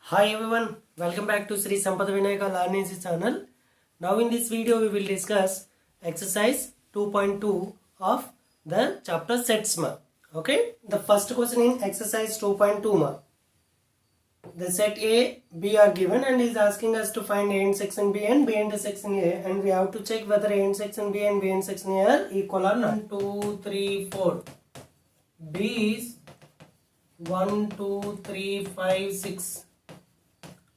Hi everyone, welcome back to Sri Sampath Vinayaka Learning channel. Now in this video we will discuss exercise 2.2 of the chapter sets ma. Okay, the first question in exercise 2.2 ma. The set A, B are given and is asking us to find A intersection B and B intersection A, and we have to check whether A intersection B and B intersection A are equal or not. 1, 2, 3, 4. B is 1, 2, 3, 5, 6.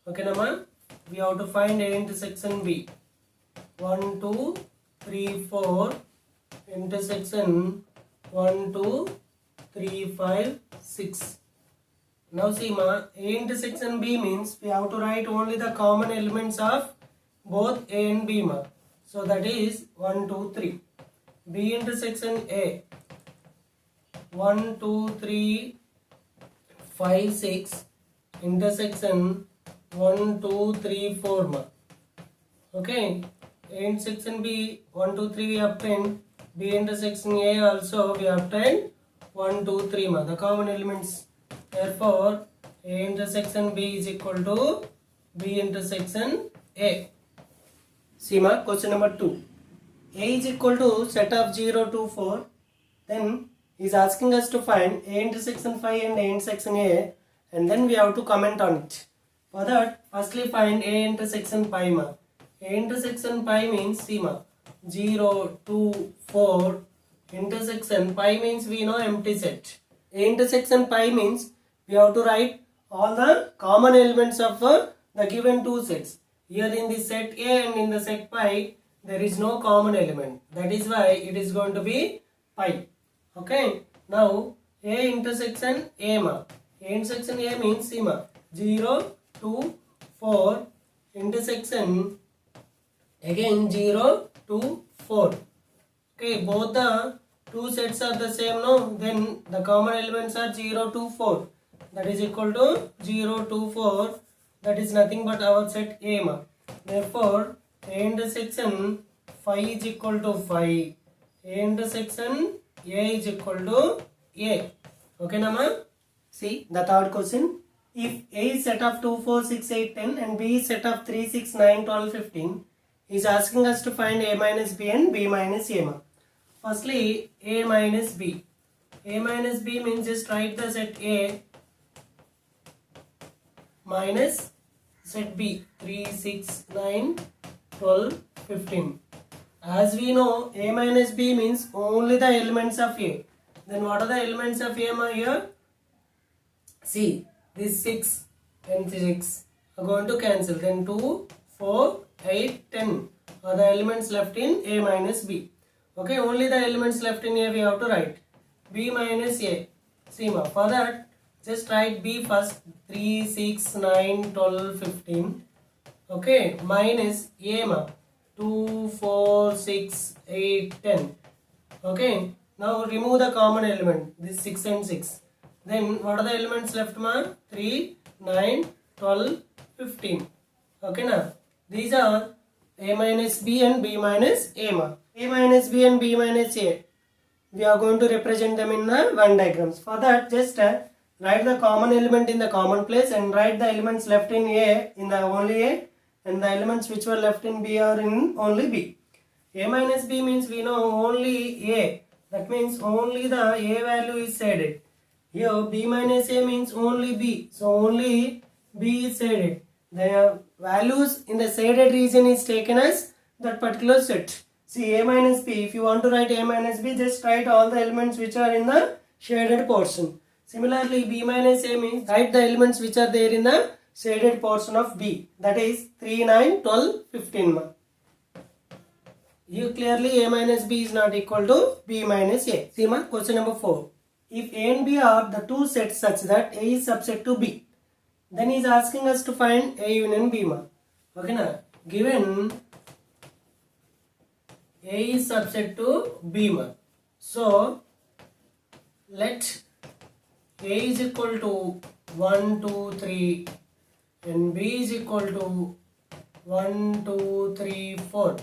Okay, Nama, we have to find A intersection B. 1, 2, 3, 4 intersection 1, 2, 3, 5, 6. Now see ma, A intersection B means we have to write only the common elements of both A and B ma. So that is 1, 2, 3. B intersection A. 1, 2, 3, 5, 6 intersection 1, 2, 3, 4 ma. Okay, A intersection B 1, 2, 3 we obtained. B intersection A also we obtained 1, 2, 3 ma. The common elements. Therefore, A intersection B is equal to B intersection A. See ma, question number 2. A is equal to set of 0, 2, 4. Then he is asking us to find A intersection 5 and A intersection A, and then we have to comment on it. For that, firstly find A intersection pi ma. A intersection pi means see ma, 0, 2, 4 intersection pi means we know empty set. A intersection pi means we have to write all the common elements of the given two sets. Here in the set A and in the set pi there is no common element. That is why it is going to be pi. Okay. Now A intersection A ma. A intersection A means see ma, 0, 2, 4 intersection again 0, 2, 4. Okay, both the two sets are the same, no? Then the common elements are 0, 2, 4. That is equal to 0, 2, 4. That is nothing but our set A ma. Therefore, A intersection 5 is equal to 5. A intersection A is equal to A. Okay, Nama? See the third question. If A is set of 2, 4, 6, 8, 10 and B is set of 3, 6, 9, 12, 15, he is asking us to find A minus B and B minus A ma. Firstly, A minus B. A minus B means just write the set A minus set B, 3, 6, 9, 12, 15. As we know, A minus B means only the elements of A. Then what are the elements of A here? See, this 6 and 6 are going to cancel. Then 2, 4, 8, 10 are the elements left in A minus B. Okay, only the elements left in A we have to write. B minus A. See ma, for that just write B first. 3, 6, 9, 12, 15. Okay, minus A ma. 2, 4, 6, 8, 10. Okay, now remove the common element. This 6 and 6. Then what are the elements left ma? 3, 9, 12, 15. Okay na. These are A minus B and B minus A ma. A minus B and B minus A. We are going to represent them in the Venn diagrams. For that, just write the common element in the common place and write the elements left in A in the only A, and the elements which were left in B are in only B. A minus B means we know only A. That means only the A value is shaded. Here B minus A means only B. So only B is shaded. The values in the shaded region is taken as that particular set. See A minus B, if you want to write A minus B, just write all the elements which are in the shaded portion. Similarly, B minus A means write the elements which are there in the shaded portion of B. That is 3, 9, 12, 15 ma. Here clearly A minus B is not equal to B minus A. See ma, question number 4. If A and B are the two sets such that A is subset to B, then he is asking us to find A union B ma. Okay na? Given A is subset to B ma. So let A is equal to 1, 2, 3 and B is equal to 1, 2, 3, 4.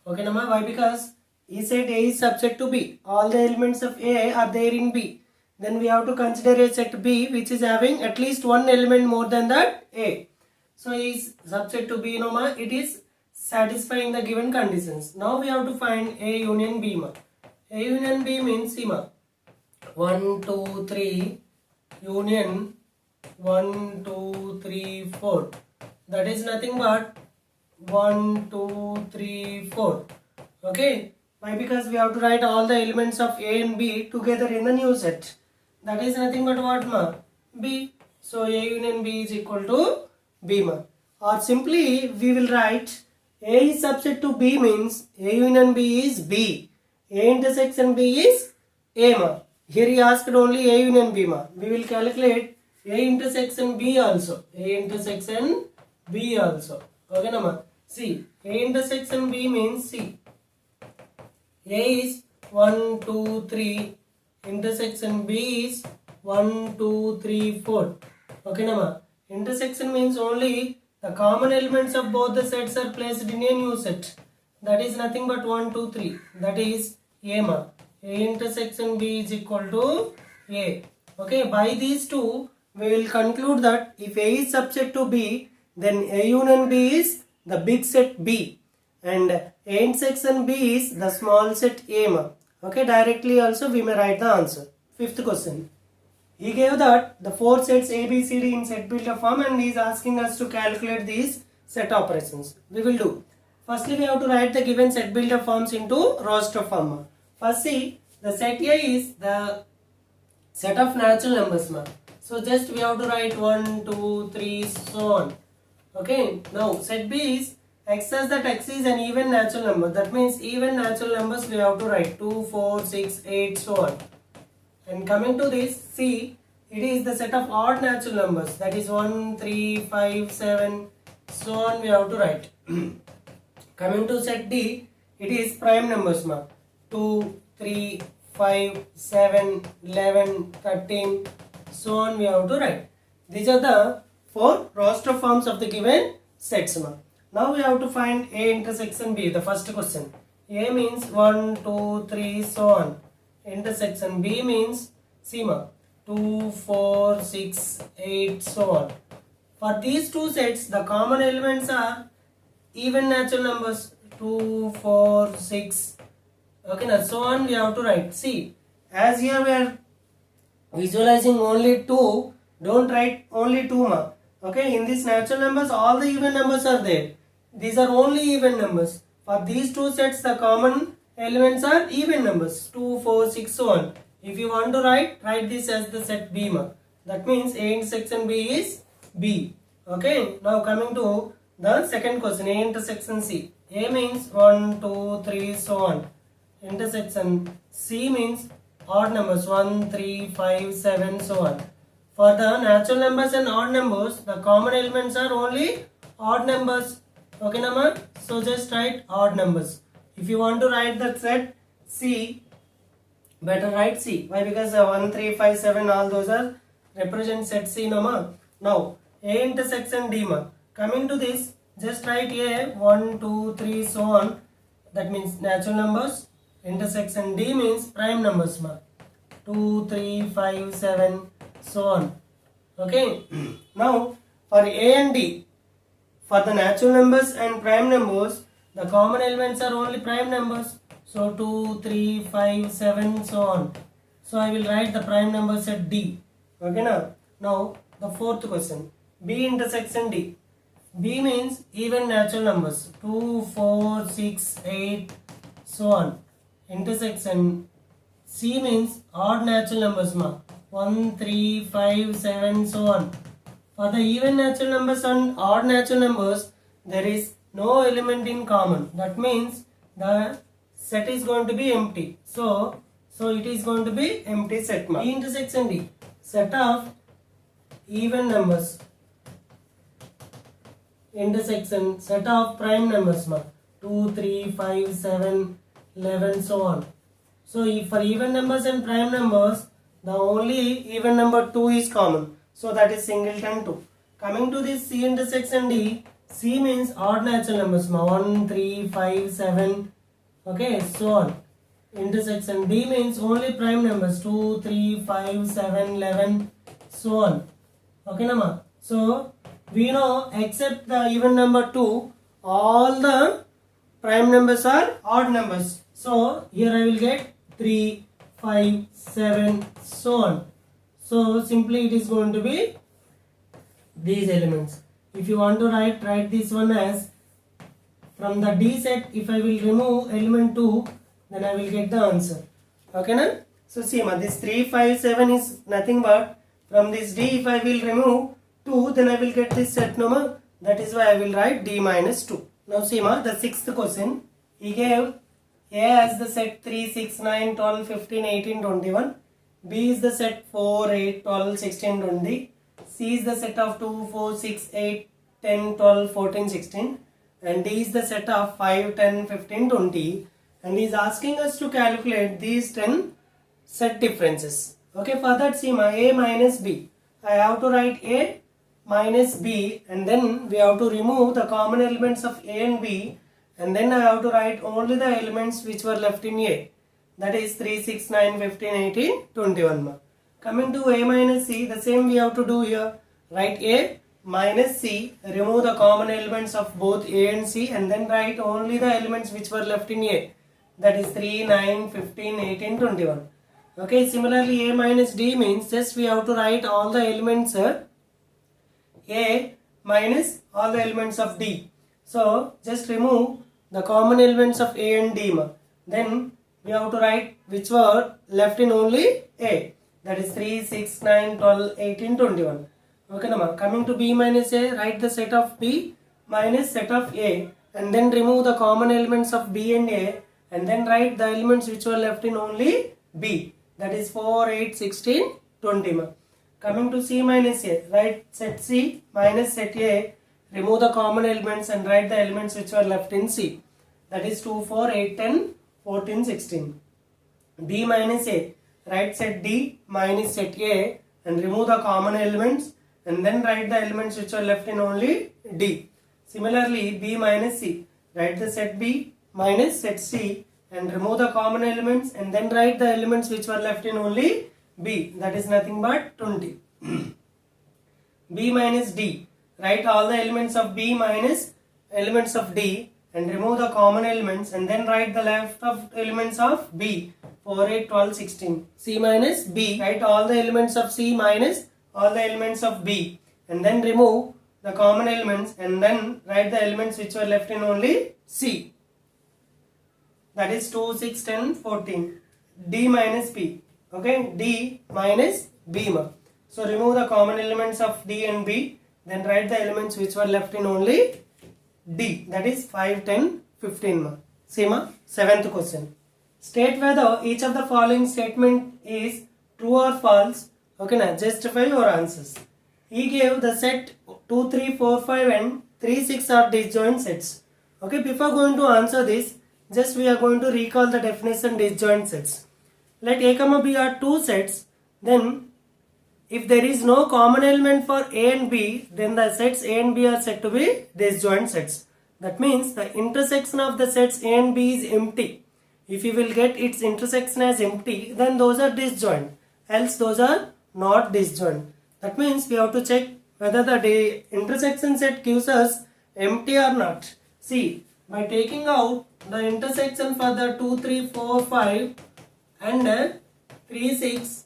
Okay Nama? Why? Because he said A is subset to B. All the elements of A are there in B. then we have to consider a set B which is having at least one element more than that A. So is subset to B, it is satisfying the given conditions. Now we have to find A union B. A union B means 1, 2, 3 union 1, 2, 3, 4. That is nothing but 1, 2, 3, 4. Okay. Why? Because we have to write all the elements of A and B together in the new set. That is nothing but what, B. So A union B is equal to B, or simply we will write A is subset to B means A union B is B. A intersection B is A, Here he asked only A union B, We will calculate A intersection B also. A intersection B also. Okay, see, A intersection B means C. A is 1, 2, 3. Intersection B is 1, 2, 3, 4. Okay, intersection means only the common elements of both the sets are placed in a new set. That is nothing but 1, 2, 3. That is A, A intersection B is equal to A. Okay, by these two, we will conclude that if A is subset to B, then A union B is the big set B. And A intersection B is the small set A. Okay, directly also we may write the answer. Fifth question. He gave that the four sets A, B, C, D in set builder form and he is asking us to calculate these set operations. We will do. Firstly, we have to write the given set builder forms into roster form. First, see, the set A is the set of natural numbers. So just we have to write 1, 2, 3, so on. Okay, now set B is X says that X is an even natural number. That means even natural numbers we have to write 2, 4, 6, 8, so on. And coming to this C, it is the set of odd natural numbers. That is 1, 3, 5, 7, so on we have to write. Coming to set D, it is prime numbers. 2, 3, 5, 7, 11, 13, so on we have to write. These are the four roster forms of the given sets. Now we have to find A intersection B, the first question. A means 1, 2, 3, so on. Intersection B means C, 2, 4, 6, 8, so on. For these two sets, the common elements are even natural numbers 2, 4, 6. Okay, now so on we have to write. See, as here we are visualizing only 2, don't write only 2, Okay, in these natural numbers, all the even numbers are there. These are only even numbers. For these two sets, the common elements are even numbers 2, 4, 6, so on. If you want to write this as the set B. That means A intersection B is B. Okay, now coming to the second question, A intersection C. A means 1, 2, 3, so on. Intersection C means odd numbers 1, 3, 5, 7, so on. For the natural numbers and odd numbers, the common elements are only odd numbers. Okay, Nama? So just write odd numbers. If you want to write the set C, better write C. Why? Because 1, 3, 5, 7, all those are represent set C, Nama. Now, A intersection D, coming to this, just write A 1, 2, 3, so on. That means natural numbers. Intersection D means prime numbers, 2, 3, 5, 7, so on. Okay. Now, for A and D, for the natural numbers and prime numbers, the common elements are only prime numbers. So 2, 3, 5, 7, so on. So I will write the prime numbers at D. Okay, now the fourth question. B intersection D. B means even natural numbers. 2, 4, 6, 8, so on. Intersection C means odd natural numbers. 1, 3, 5, 7, so on. For the even natural numbers and odd natural numbers, there is no element in common. That means the set is going to be empty. So it is going to be empty set. B intersection D. Set of even numbers. Intersection set of prime numbers. 2, 3, 5, 7, 11, so on. So if for even numbers and prime numbers, the only even number 2 is common. So that is singleton 2. Coming to this C intersection D, C means odd natural numbers. 1, 3, 5, 7, okay, so on. intersection. D means only prime numbers 2, 3, 5, 7, 11, so on. Okay, Nama. So we know except the even number 2, all the prime numbers are odd numbers. So here I will get 3, 5, 7, so on. So simply it is going to be these elements. If you want to write this one as from the D set, if I will remove element 2, then I will get the answer. Okay, na? So see, this 3, 5, 7 is nothing but from this D, if I will remove 2, then I will get this set number. That is why I will write D minus 2. Now see, the sixth question, he gave A as the set 3, 6, 9, 12, 15, 18, 21. B is the set 4, 8, 12, 16, 20. C is the set of 2, 4, 6, 8, 10, 12, 14, 16. And D is the set of 5, 10, 15, 20. And he is asking us to calculate these 10 set differences. Okay, for that see, A minus B. I have to write A minus B, and then we have to remove the common elements of A and B, and then I have to write only the elements which were left in A. That is 3, 6, 9, 15, 18, 21. Coming to A minus C, the same we have to do here. Write A minus C, remove the common elements of both A and C, and then write only the elements which were left in A. That is 3, 9, 15, 18, 21. Okay, similarly A minus D means just we have to write all the elements A minus all the elements of D. So just remove the common elements of A and D. Then we have to write which were left in only A. That is 3, 6, 9, 12, 18, 21. Okay, Nama. Coming to B minus A, write the set of B minus set of A, and then remove the common elements of B and A, and then write the elements which were left in only B. That is 4, 8, 16, 20. Coming to C minus A, write set C minus set A, remove the common elements and write the elements which were left in C. That is 2, 4, 8, 10, 14, 16. D minus A, write set D minus set A and remove the common elements and then write the elements which were left in only D. Similarly, B minus C, write the set B minus set C and remove the common elements and then write the elements which were left in only B. That is nothing but 20. B minus D, write all the elements of B minus elements of D and remove the common elements and then write the left of elements of B. 4, 8, 12, 16. C minus B, write all the elements of C minus all the elements of B and then remove the common elements and then write the elements which were left in only C. That is 2, 6, 10, 14. D minus B. Okay, D minus B. So remove the common elements of D and B, then write the elements which were left in only D. That is 5, 10, 15. See, seventh question. State whether each of the following statement is true or false. Okay, now justify your answers. He gave the set 2, 3, 4, 5 and 3, 6 are disjoint sets. Okay, before going to answer this, just we are going to recall the definition disjoint sets. Let A comma B are two sets, then if there is no common element for A and B, then the sets A and B are said to be disjoint sets. That means the intersection of the sets A and B is empty. If you will get its intersection as empty, then those are disjoint. Else those are not disjoint. That means we have to check whether the intersection set gives us empty or not. See, by taking out the intersection for the 2, 3, 4, 5 and 3, 6,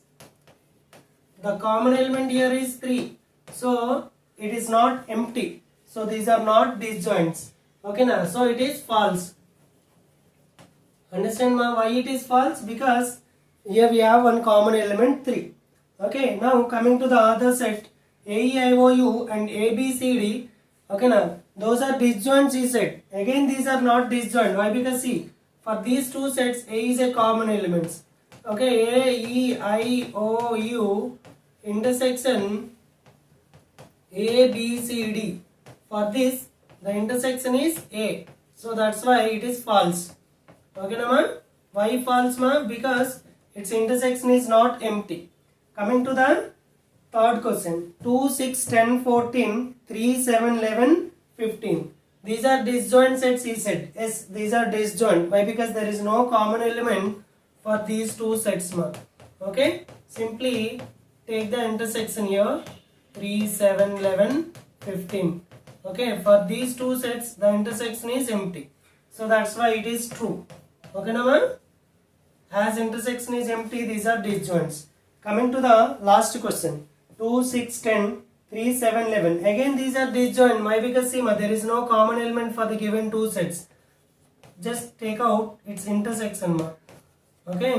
the common element here is 3. So it is not empty. So these are not disjoints. Okay, now so it is false. Understand why it is false? Because here we have one common element 3. Okay, now coming to the other set AEIOU and ABCD. Okay, now those are disjoint C set. Again these are not disjoint. Why? Because see, for these two sets A is a common element. Okay, AEIOU intersection ABCD. For this the intersection is A. So that's why it is false. Okay, na? Why false, ma? Because its intersection is not empty. Coming to the third question. 2, 6, 10, 14, 3, 7, 11, 15. These are disjoint sets, he said. Yes, these are disjoint. Why? Because there is no common element for these two sets ma. Okay, simply take the intersection here 3, 7, 11, 15. Okay, for these two sets the intersection is empty, so that's why it is true. Okay na ma? As intersection is empty, these are disjoints. Coming to the last question, 2, 6, 10, 3, 7, 11. Again these are disjoint. Why? Because see ma, there is no common element for the given two sets. Just take out its intersection ma. Okay,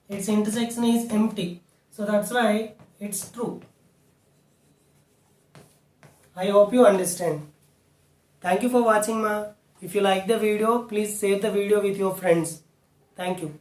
its intersection is empty, so that's why it's true. I hope you understand. Thank you for watching ma. If you like the video, please share the video with your friends. Thank you.